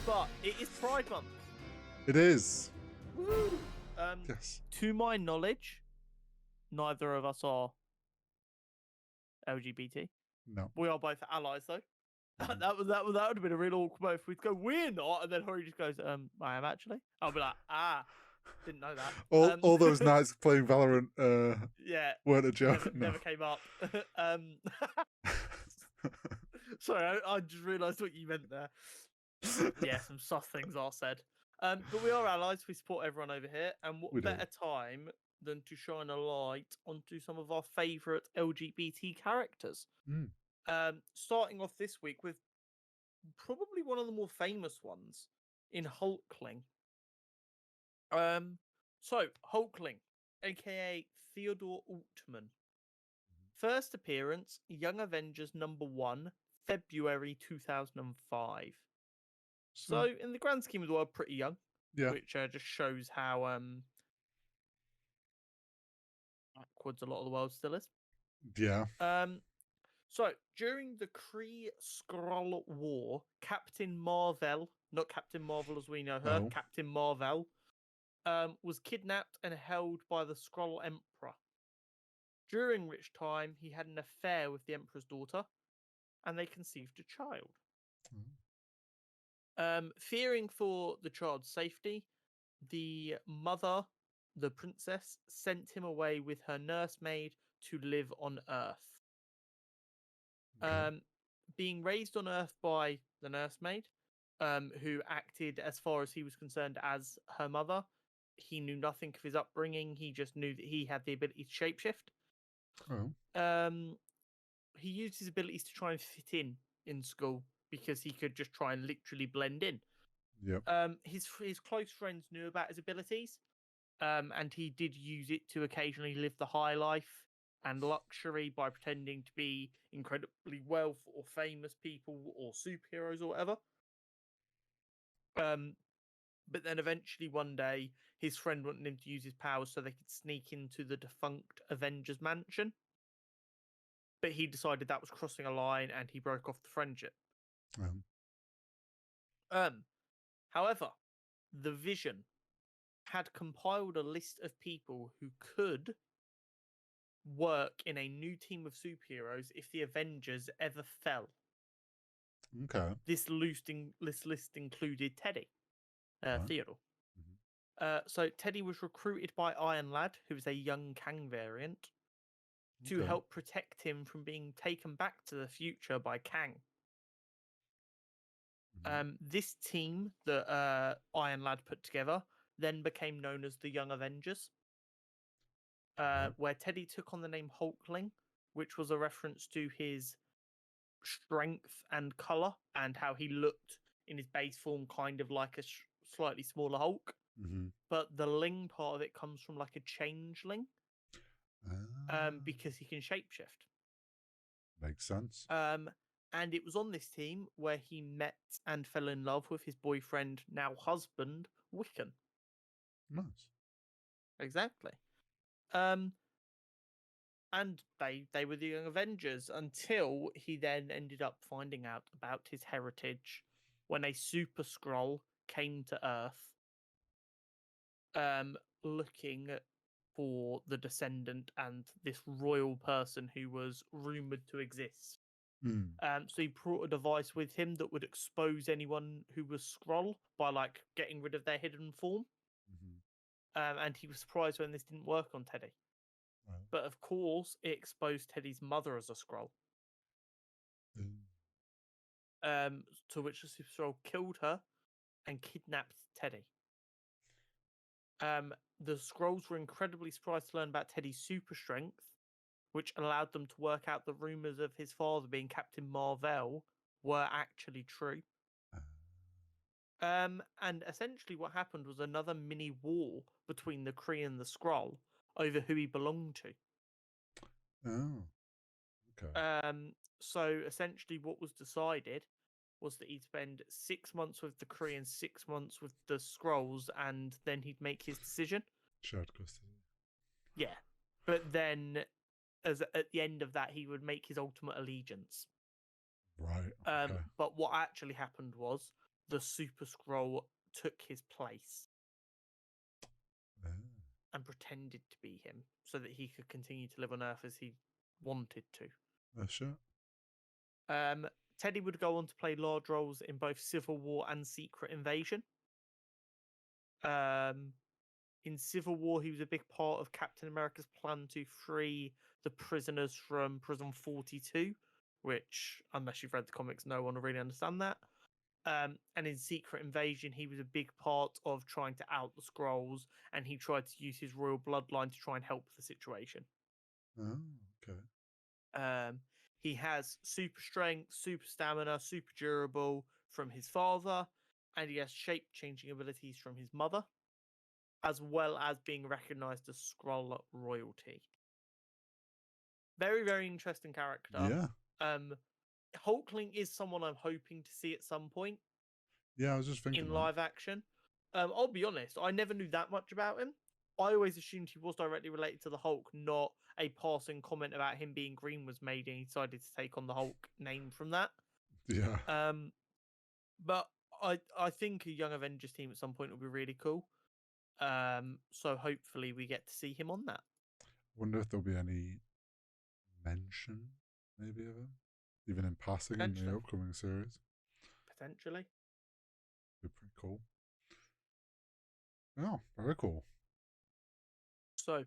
but it is Pride Month. It is. Woo! Yes. To my knowledge, neither of us are LGBT. No. We are both allies, though. Mhm. That would have been a real awkward moment if we'd go, we're not, and then Hori just goes, I am actually. I'll be like, didn't know that. All those nights playing Valorant yeah, weren't a joke. never came up. Sorry, I just realised what you meant there. Yeah, some sus things are said. But we are allies. We support everyone over here, and what We do. better time than to shine a light onto some of our favourite LGBT characters. Mm. Starting off this week with probably one of the more famous ones in Hulkling. So Hulkling, aka Theodore Altman. First appearance, Young Avengers #1, February 2005. So, in the grand scheme of the world, pretty young. Yeah. Which just shows how backwards a lot of the world still is. Yeah. So, during the Kree-Skrull War, Captain Marvel, not Captain Marvel as we know her, Oh. Captain Marvel, was kidnapped and held by the Skrull Emperor. During which time he had an affair with the Emperor's daughter, and they conceived a child. Fearing for the child's safety, the mother, the princess, sent him away with her nursemaid to live on Earth. Okay. Being raised on Earth by the nursemaid, who acted, as far as he was concerned, as her mother, he knew nothing of his upbringing. He just knew that he had the ability to shapeshift. Oh. He used his abilities to try and fit in school because he could just try and literally blend in. Yep. His close friends knew about his abilities, and he did use it to occasionally live the high life and luxury by pretending to be incredibly wealth or famous people or superheroes or whatever. But then eventually one day, his friend wanted him to use his powers so they could sneak into the defunct Avengers mansion. But he decided that was crossing a line, and he broke off the friendship. However, the Vision had compiled a list of people who could work in a new team of superheroes if the Avengers ever fell. Okay. This list included Teddy, Theodore. Mm-hmm. So Teddy was recruited by Iron Lad, who is a young Kang variant, to help protect him from being taken back to the future by Kang. This team that Iron Lad put together then became known as the Young Avengers, where Teddy took on the name Hulkling, which was a reference to his strength and colour and how he looked in his base form kind of like a slightly smaller Hulk. Mm-hmm. But the Ling part of it comes from like a changeling, because he can shapeshift. Makes sense. And it was on this team where he met and fell in love with his boyfriend, now husband, Wiccan. Nice. Exactly. And they were the Young Avengers until he then ended up finding out about his heritage when a Super Skrull came to Earth, looking for the descendant and this royal person who was rumored to exist. So he brought a device with him that would expose anyone who was Skrull by like getting rid of their hidden form. And he was surprised when this didn't work on Teddy. But of course, it exposed Teddy's mother as a Skrull. To which the Super Skrull killed her and kidnapped Teddy. The Skrulls were incredibly surprised to learn about Teddy's super strength, which allowed them to work out the rumors of his father being Captain Marvel were actually true. And essentially what happened was another mini war between the Kree and the Skrull over who he belonged to. Oh, okay. So essentially what was decided was that he'd spend 6 months with the Kree and 6 months with the Skrulls, and then he'd make his decision. Shared custody. Yeah. But then at the end of that, he would make his ultimate allegiance. Right. Okay. But what actually happened was the Super Skrull took his place and pretended to be him so that he could continue to live on Earth as he wanted to. Sure. Teddy would go on to play large roles in both Civil War and Secret Invasion. In Civil War, he was a big part of Captain America's plan to free the prisoners from Prison 42, which, unless you've read the comics, no one will really understand that. And in Secret Invasion, he was a big part of trying to out the Skrulls, and he tried to use his royal bloodline to try and help the situation. Oh, okay. He has super strength, super stamina, super durable from his father, and he has shape-changing abilities from his mother, as well as being recognized as Skrull royalty. Very, very interesting character. Yeah. Hulkling is someone I'm hoping to see at some point. Yeah, I was just thinking in that. live action. I'll be honest, I never knew that much about him. I always assumed he was directly related to the Hulk, not a passing comment about him being green was made and he decided to take on the Hulk name from that. Yeah. But I think a Young Avengers team at some point will be really cool. So hopefully we get to see him on that. Wonder if there'll be any mention, maybe, of him, even in passing in the upcoming series. Potentially. Be pretty cool. Oh, very cool. So